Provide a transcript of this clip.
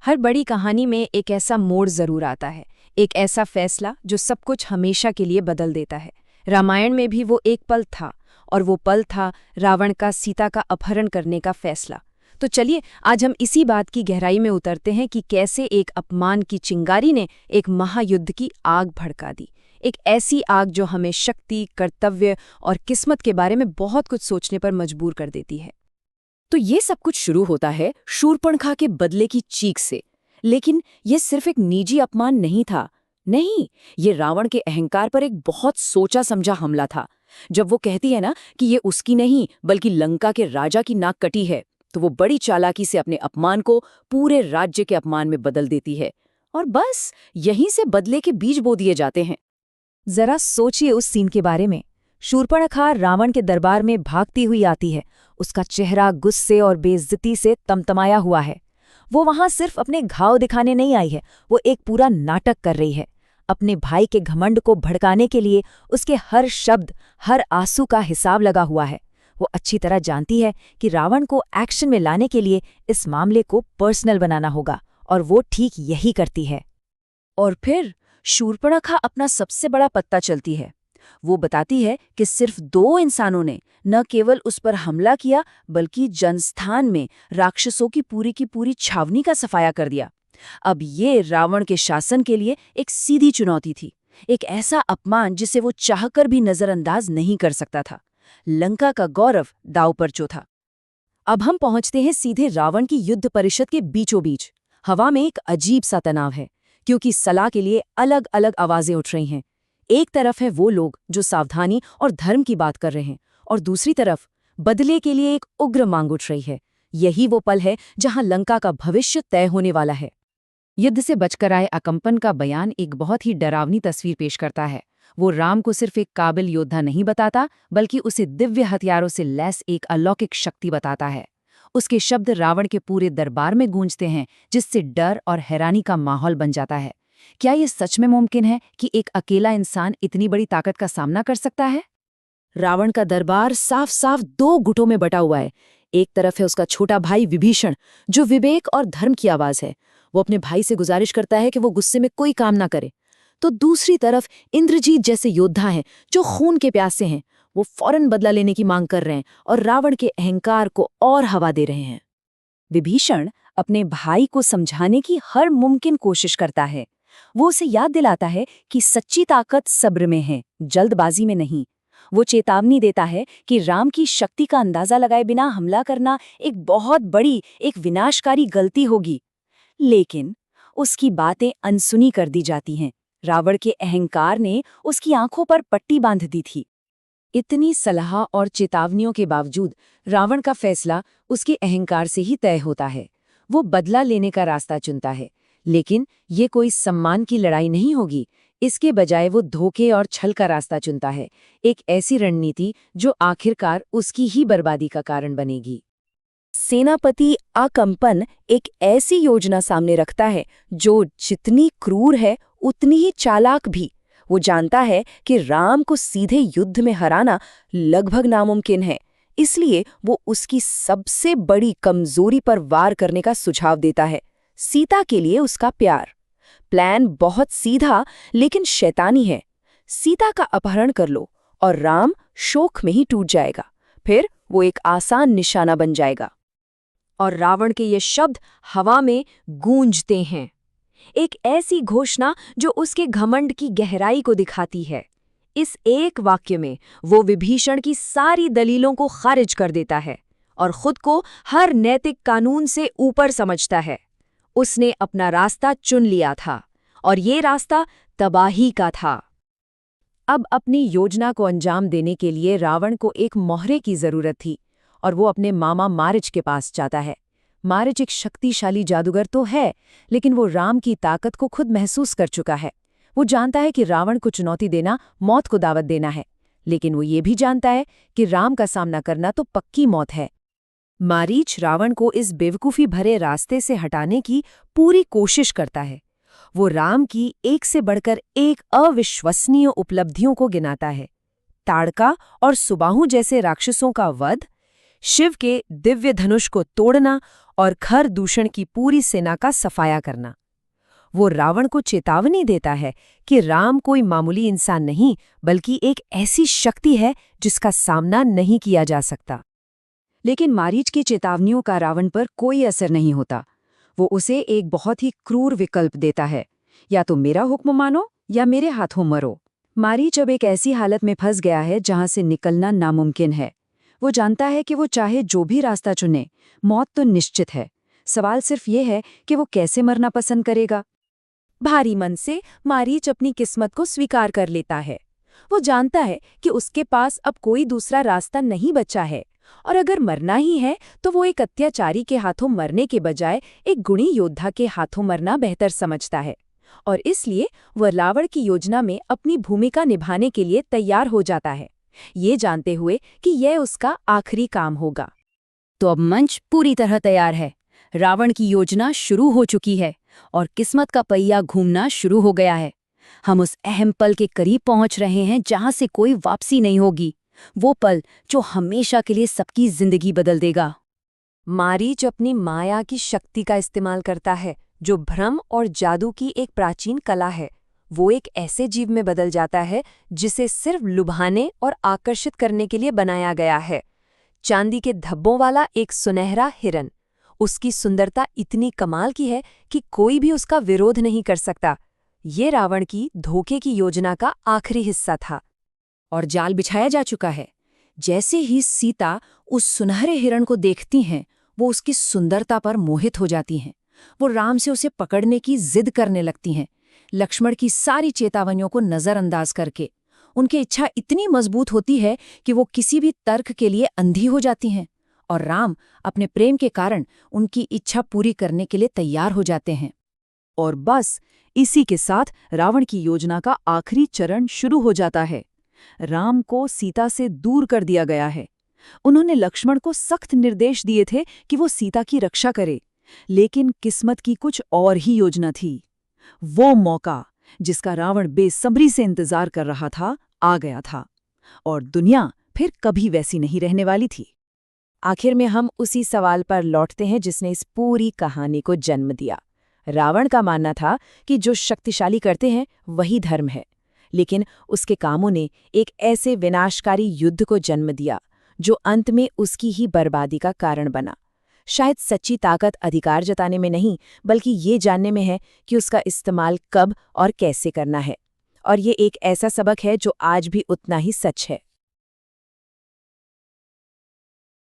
हर बड़ी कहानी में एक ऐसा मोड़ जरूर आता है, एक ऐसा फैसला जो सब कुछ हमेशा के लिए बदल देता है। रामायण में भी वो एक पल था, और वो पल था रावण का सीता का अपहरण करने का फैसला। तो चलिए आज हम इसी बात की गहराई में उतरते हैं कि कैसे एक अपमान की चिंगारी ने एक महायुद्ध की आग भड़का दी। एक ऐसी आग जो हमें शक्ति, कर्तव्य और किस्मत के बारे में बहुत कुछ सोचने पर मजबूर कर देती है। तो ये सब कुछ शुरू होता है शूर्पणखा के बदले की चीख से। लेकिन ये सिर्फ एक निजी अपमान नहीं था। नहीं, ये रावण के अहंकार पर एक बहुत सोचा समझा हमला था। जब वो कहती है ना कि ये उसकी नहीं बल्कि लंका के राजा की नाक कटी है, तो वो बड़ी चालाकी से अपने अपमान को पूरे राज्य के अपमान में बदल देती है। और बस यहीं से बदले के बीज बो दिए जाते हैं। जरा सोचिए उस सीन के बारे में। शूर्पणखा रावण के दरबार में भागती हुई आती है। उसका चेहरा गुस्से और बेइज्जती से तमतमाया हुआ है। वो वहां सिर्फ अपने घाव दिखाने नहीं आई है, वो एक पूरा नाटक कर रही है। अपने भाई के घमंड को भड़काने के लिए उसके हर शब्द, हर आंसू का हिसाब लगा हुआ है। वो अच्छी तरह जानती है कि रावण को एक्शन में लाने के लिए इस मामले को पर्सनल बनाना होगा, और वो ठीक यही करती है। और फिर शूर्पणखा अपना सबसे बड़ा पत्ता चलती है। वो बताती है कि सिर्फ 2 इंसानों ने न केवल उस पर हमला किया, बल्कि जनस्थान में राक्षसों की पूरी छावनी का सफाया कर दिया। अब ये रावण के शासन के लिए एक सीधी चुनौती थी, एक ऐसा अपमान जिसे वो चाहकर भी नजरअंदाज नहीं कर सकता था। लंका का गौरव दांव पर जो था। अब हम पहुंचते हैं सीधे रावण की युद्ध परिषद के बीचों बीच। हवा में एक अजीब सा तनाव है, क्योंकि सलाह के लिए अलग अलग आवाजें उठ रही हैं। एक तरफ है वो लोग जो सावधानी और धर्म की बात कर रहे हैं, और दूसरी तरफ बदले के लिए एक उग्र मांग उठ रही है। यही वो पल है जहां लंका का भविष्य तय होने वाला है। युद्ध से बचकर आए अकंपन का बयान एक बहुत ही डरावनी तस्वीर पेश करता है। वो राम को सिर्फ एक काबिल योद्धा नहीं बताता, बल्कि उसे दिव्य हथियारों से लैस एक अलौकिक शक्ति बताता है। उसके शब्द रावण के पूरे दरबार में गूंजते हैं, जिससे डर और हैरानी का माहौल बन जाता है। क्या ये सच में मुमकिन है कि एक अकेला इंसान इतनी बड़ी ताकत का सामना कर सकता है? रावण का दरबार साफ साफ 2 गुटों में बटा हुआ है। एक तरफ है उसका छोटा भाई विभीषण, जो विवेक और धर्म की आवाज है। वो अपने भाई से गुजारिश करता है कि वो गुस्से में कोई काम ना करे। तो दूसरी तरफ इंद्रजीत जैसे योद्धा हैं, जो खून के प्यासे हैं। वो फौरन बदला लेने की मांग कर रहे हैं और रावण के अहंकार को और हवा दे रहे हैं। विभीषण अपने भाई को समझाने की हर मुमकिन कोशिश करता है। वो उसे याद दिलाता है कि सच्ची ताकत सब्र में है, जल्दबाजी में नहीं। वो चेतावनी देता है कि राम की शक्ति का अंदाजा लगाए बिना हमला करना एक बहुत बड़ी, एक विनाशकारी गलती होगी। लेकिन उसकी बातें अनसुनी कर दी जाती हैं। रावण के अहंकार ने उसकी आंखों पर पट्टी बांध दी थी। इतनी सलाह और चेतावनियों के बावजूद रावण का फैसला उसके अहंकार से ही तय होता है। वो बदला लेने का रास्ता चुनता है, लेकिन ये कोई सम्मान की लड़ाई नहीं होगी। इसके बजाय वो धोखे और छल का रास्ता चुनता है, एक ऐसी रणनीति जो आखिरकार उसकी ही बर्बादी का कारण बनेगी। सेनापति अकंपन एक ऐसी योजना सामने रखता है जो जितनी क्रूर है उतनी ही चालाक भी। वो जानता है कि राम को सीधे युद्ध में हराना लगभग नामुमकिन है, इसलिए वो उसकी सबसे बड़ी कमजोरी पर वार करने का सुझाव देता है, सीता के लिए उसका प्यार। प्लान बहुत सीधा लेकिन शैतानी है। सीता का अपहरण कर लो और राम शोक में ही टूट जाएगा, फिर वो एक आसान निशाना बन जाएगा। और रावण के ये शब्द हवा में गूंजते हैं, एक ऐसी घोषणा जो उसके घमंड की गहराई को दिखाती है। इस एक वाक्य में वो विभीषण की सारी दलीलों को खारिज कर देता है और खुद को हर नैतिक कानून से ऊपर समझता है। उसने अपना रास्ता चुन लिया था, और ये रास्ता तबाही का था। अब अपनी योजना को अंजाम देने के लिए रावण को एक मोहरे की जरूरत थी, और वो अपने मामा मारीच के पास जाता है। मारीच एक शक्तिशाली जादूगर तो है, लेकिन वो राम की ताकत को खुद महसूस कर चुका है। वो जानता है कि रावण को चुनौती देना मौत को दावत देना है, लेकिन वो ये भी जानता है कि राम का सामना करना तो पक्की मौत है। मारीच रावण को इस बेवकूफ़ी भरे रास्ते से हटाने की पूरी कोशिश करता है। वो राम की एक से बढ़कर एक अविश्वसनीय उपलब्धियों को गिनाता है। ताड़का और सुबाहु जैसे राक्षसों का वध, शिव के दिव्य धनुष को तोड़ना और खर दूषण की पूरी सेना का सफाया करना। वो रावण को चेतावनी देता है कि राम कोई मामूली इंसान नहीं बल्कि एक ऐसी शक्ति है जिसका सामना नहीं किया जा सकता। लेकिन मारीच की चेतावनियों का रावण पर कोई असर नहीं होता। वो उसे एक बहुत ही क्रूर विकल्प देता है, या तो मेरा हुक्म मानो या मेरे हाथों मरो। मारीच अब एक ऐसी हालत में फंस गया है जहां से निकलना नामुमकिन है। वो जानता है कि वो चाहे जो भी रास्ता चुने, मौत तो निश्चित है। सवाल सिर्फ ये है कि वो कैसे मरना पसंद करेगा। भारी मन से मारीच अपनी किस्मत को स्वीकार कर लेता है। वो जानता है कि उसके पास अब कोई दूसरा रास्ता नहीं बचा है, और अगर मरना ही है तो वो एक अत्याचारी के हाथों मरने के बजाय एक गुणी योद्धा के हाथों मरना बेहतर समझता है। और इसलिए वह रावण की योजना में अपनी भूमिका निभाने के लिए तैयार हो जाता है, ये जानते हुए कि यह उसका आखिरी काम होगा। तो अब मंच पूरी तरह तैयार है। रावण की योजना शुरू हो चुकी है और किस्मत का पहिया घूमना शुरू हो गया है। हम उस अहम पल के करीब पहुंच रहे हैं जहां से कोई वापसी नहीं होगी। वो पल जो हमेशा के लिए सबकी जिंदगी बदल देगा। मारीच अपनी माया की शक्ति का इस्तेमाल करता है, जो भ्रम और जादू की एक प्राचीन कला है। वो एक ऐसे जीव में बदल जाता है जिसे सिर्फ लुभाने और आकर्षित करने के लिए बनाया गया है। चांदी के धब्बों वाला एक सुनहरा हिरन। उसकी सुंदरता इतनी कमाल की है कि कोई भी उसका विरोध नहीं कर सकता। ये रावण की धोखे की योजना का आखिरी हिस्सा था। और जाल बिछाया जा चुका है। जैसे ही सीता उस सुनहरे हिरण को देखती हैं, वो उसकी सुंदरता पर मोहित हो जाती हैं। वो राम से उसे पकड़ने की जिद करने लगती हैं, लक्ष्मण की सारी चेतावनियों को नजरअंदाज करके। उनकी इच्छा इतनी मजबूत होती है कि वो किसी भी तर्क के लिए अंधी हो जाती हैं, और राम अपने प्रेम के कारण उनकी इच्छा पूरी करने के लिए तैयार हो जाते हैं। और बस इसी के साथ रावण की योजना का आखिरी चरण शुरू हो जाता है। राम को सीता से दूर कर दिया गया है। उन्होंने लक्ष्मण को सख्त निर्देश दिए थे कि वो सीता की रक्षा करे, लेकिन किस्मत की कुछ और ही योजना थी। वो मौका जिसका रावण बेसब्री से इंतजार कर रहा था, आ गया था, और दुनिया फिर कभी वैसी नहीं रहने वाली थी। आखिर में हम उसी सवाल पर लौटते हैं जिसने इस पूरी कहानी को जन्म दिया। रावण का मानना था कि जो शक्तिशाली करते हैं वही धर्म है, लेकिन उसके कामों ने एक ऐसे विनाशकारी युद्ध को जन्म दिया जो अंत में उसकी ही बर्बादी का कारण बना। शायद सच्ची ताकत अधिकार जताने में नहीं, बल्कि ये जानने में है कि उसका इस्तेमाल कब और कैसे करना है। और ये एक ऐसा सबक है जो आज भी उतना ही सच है।